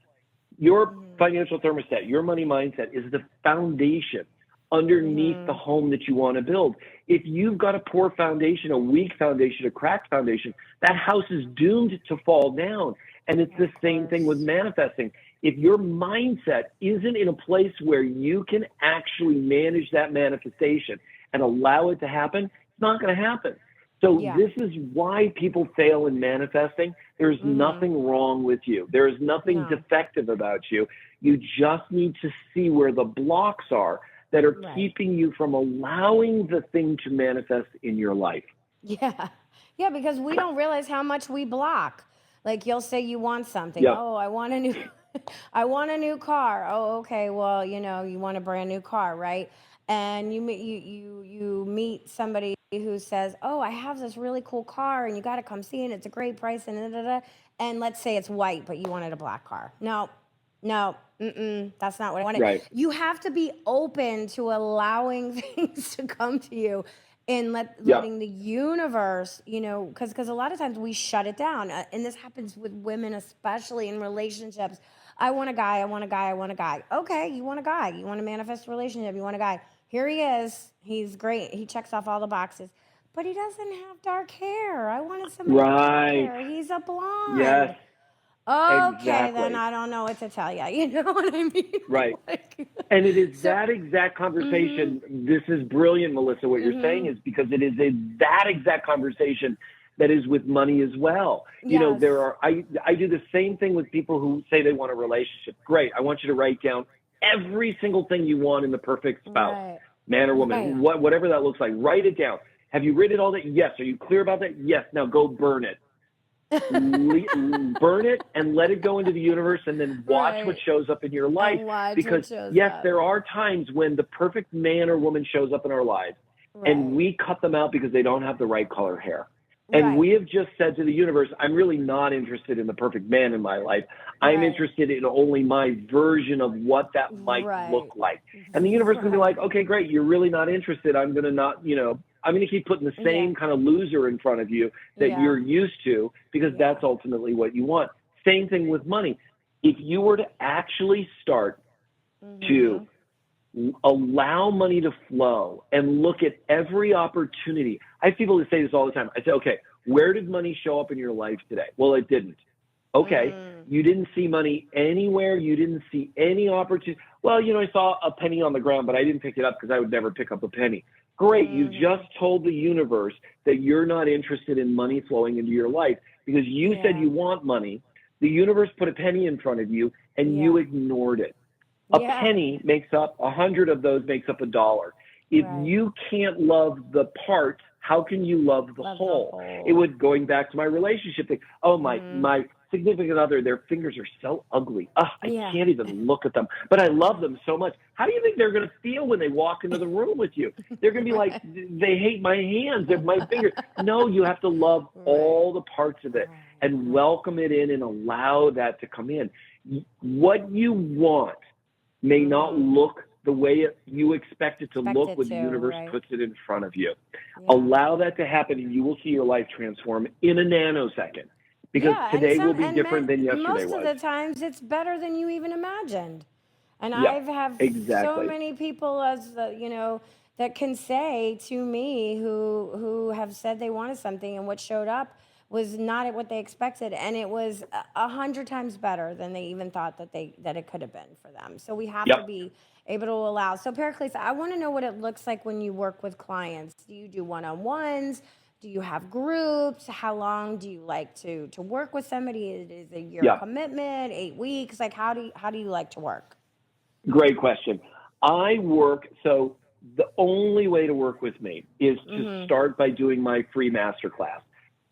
your financial thermostat, your money mindset is the foundation underneath the home that you want to build. If you've got a poor foundation, a weak foundation, a cracked foundation, that house is doomed to fall down. And it's the same thing with manifesting. If your mindset isn't in a place where you can actually manage that manifestation and allow it to happen, it's not going to happen. So this is why people fail in manifesting. There's nothing wrong with you. There is nothing defective about you. You just need to see where the blocks are that are keeping you from allowing the thing to manifest in your life. Yeah. Yeah, because we don't realize how much we block. Like you'll say you want something. Oh, I want a new car. Oh, okay. Well, you want a brand new car, right? And you meet somebody who says, oh, I have this really cool car and you got to come see it. It's a great price and let's say it's white, but you wanted a black car. No, that's not what I wanted. Right. You have to be open to allowing things to come to you and letting the universe, because a lot of times we shut it down. And this happens with women, especially in relationships. I want a guy. Okay, you want a guy. You want to manifest a relationship. You want a guy. Here he is. He's great. He checks off all the boxes. But he doesn't have dark hair. I wanted somebody with dark hair. He's a blonde. Yes. Okay, then I don't know what to tell you. You know what I mean? Right. And it is that exact conversation. This is brilliant, Melissa. What you're saying is because it is that exact conversation that is with money as well. Yes. I do the same thing with people who say they want a relationship. Great. I want you to write down every single thing you want in the perfect spouse, man or woman, whatever that looks like. Write it down. Have you written it all that? Yes. Are you clear about that? Yes. Now go burn it. Burn it and let it go into the universe, and then watch what shows up in your life. Because there are times when the perfect man or woman shows up in our lives, and we cut them out because they don't have the right color hair. And Right. we have just said to the universe, I'm really not interested in the perfect man in my life. I'm Right. interested in only my version of what that might look Right. like. And the universe is going to be Right. like, okay, great. You're really not interested. I'm going to not, I'm going to keep putting the same Yeah. kind of loser in front of you that Yeah. you're used to, because Yeah. that's ultimately what you want. Same thing with money. If you were to actually start to allow money to flow and look at every opportunity. I have people who say this all the time. I say, okay, where did money show up in your life today? Well, it didn't. Okay, you didn't see money anywhere. You didn't see any opportunity. Well, I saw a penny on the ground, but I didn't pick it up because I would never pick up a penny. Great, you just told the universe that you're not interested in money flowing into your life because you said you want money. The universe put a penny in front of you and you ignored it. A penny makes up 100 of those makes up $1. If you can't love the part, how can you love the whole? It would, going back to my relationship thing. Oh, my significant other, their fingers are so ugly. I can't even look at them, but I love them so much. How do you think they're going to feel when they walk into the room with you? They're going to be like, they hate my hands and my fingers. No, you have to love all the parts of it and welcome it in and allow that to come in. What you want may not look the way you expect it to look when the universe puts it in front of you. Allow that to happen and you will see your life transform in a nanosecond. Because today will be different than yesterday was. Most of the times, it's better than you even imagined. And Yeah, I've have exactly. so many people, that can say to me who have said they wanted something and what showed up was not what they expected, and it was 100 times better than they even thought that it could have been for them. So we have to be able to allow. So Pericles, I want to know what it looks like when you work with clients. Do you do one-on-ones? Do you have groups? How long do you like to work with somebody? Is it a year commitment, 8 weeks? Like how do you like to work? Great question. So the only way to work with me is to start by doing my free masterclass.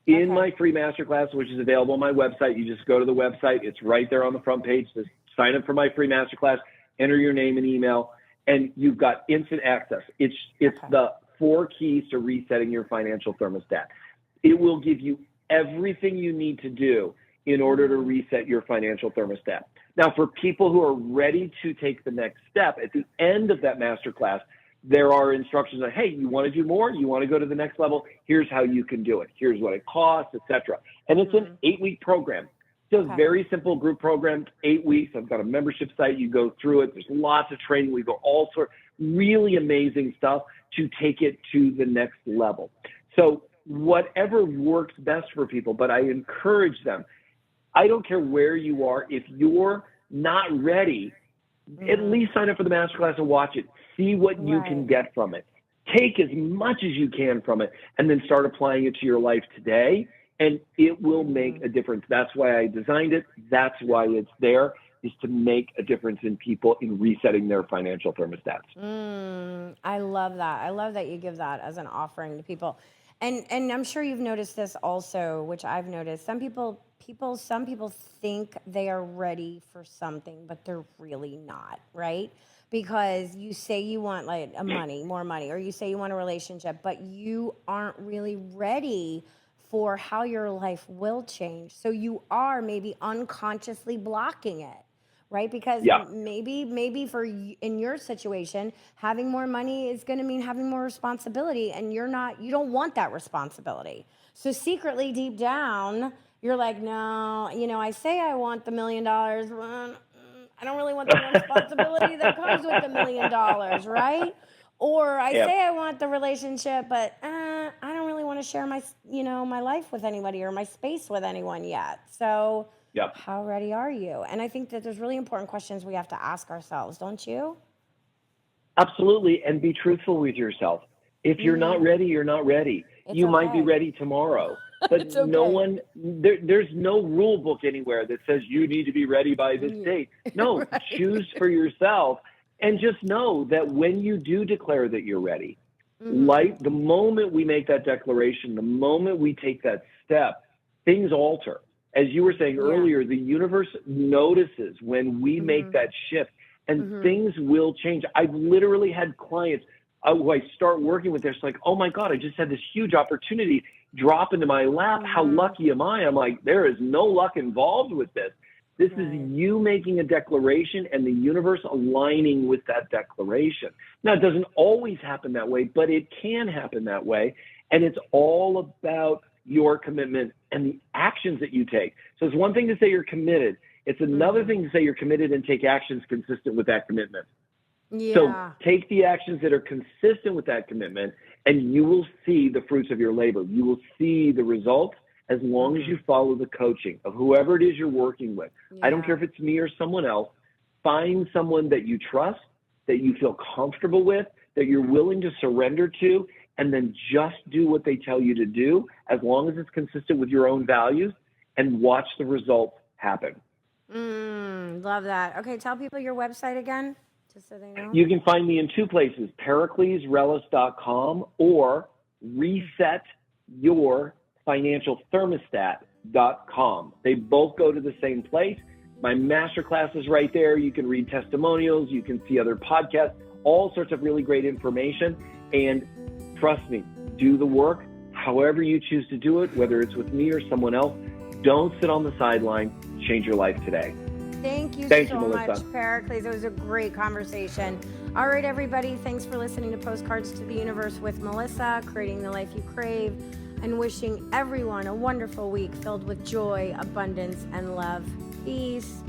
In my free masterclass, which is available on my website, you just go to the website. It's right there on the front page. Just sign up for my free masterclass, enter your name and email, and you've got instant access. It's the 4 keys to resetting your financial thermostat. It will give you everything you need to do in order to reset your financial thermostat. Now, for people who are ready to take the next step, at the end of that masterclass, there are instructions on, hey, you want to do more? You want to go to the next level? Here's how you can do it. Here's what it costs, etc. And it's an 8-week program. It's a very simple group program, 8 weeks. I've got a membership site. You go through it. There's lots of training. We go all sorts, really amazing stuff to take it to the next level. So whatever works best for people, but I encourage them. I don't care where you are. If you're not ready, at least sign up for the masterclass and watch it. See what you can get from it. Take as much as you can from it and then start applying it to your life today, and it will make a difference. That's why I designed it. That's why it's there, is to make a difference in people in resetting their financial thermostats. I love that. I love that you give that as an offering to people. And I'm sure you've noticed this also, which I've noticed. Some people think they are ready for something, but they're really not, right? Because you say you want like more money, or you say you want a relationship, but you aren't really ready for how your life will change. So you are maybe unconsciously blocking it, right? Because maybe in your situation, having more money is going to mean having more responsibility, and you don't want that responsibility. So secretly, deep down, you're like, no, I say I want the $1 million. I don't really want the responsibility that comes with the $1 million, right? Or I say I want the relationship, but I don't really want to share my life with anybody or my space with anyone yet. So how ready are you? And I think that there's really important questions we have to ask ourselves, don't you? Absolutely. And be truthful with yourself. If you're not ready, you're not ready. You might be ready tomorrow. But there's no rule book anywhere that says you need to be ready by this date. No, choose for yourself, and just know that when you do declare that you're ready, like the moment we make that declaration, the moment we take that step, things alter. As you were saying earlier, the universe notices when we make that shift, and things will change. I've literally had clients who I start working with, they're like, oh my God, I just had this huge opportunity. drop into my lap. How lucky am I? I'm like, there is no luck involved with this. This is you making a declaration and the universe aligning with that declaration. Now, it doesn't always happen that way, but it can happen that way. And it's all about your commitment and the actions that you take. So it's one thing to say you're committed. It's another thing to say you're committed and take actions consistent with that commitment. Yeah. So take the actions that are consistent with that commitment, and you will see the fruits of your labor. You will see the results as long as you follow the coaching of whoever it is you're working with. I don't care if it's me or someone else. Find someone that you trust, that you feel comfortable with, that you're willing to surrender to, and then just do what they tell you to do as long as it's consistent with your own values, and watch the results happen. Love that. Okay, tell people your website again, just so they know. You can find me in two places, periclesrelis.com or resetyourfinancialthermostat.com. They both go to the same place. My masterclass is right there. You can read testimonials. You can see other podcasts, all sorts of really great information. And trust me, do the work however you choose to do it, whether it's with me or someone else. Don't sit on the sideline. Change your life today. Thank you Thank so you, Melissa. much, Pericles. It was a great conversation. All right, everybody. Thanks for listening to Postcards to the Universe with Melissa, creating the life you crave, and wishing everyone a wonderful week filled with joy, abundance, and love. Peace.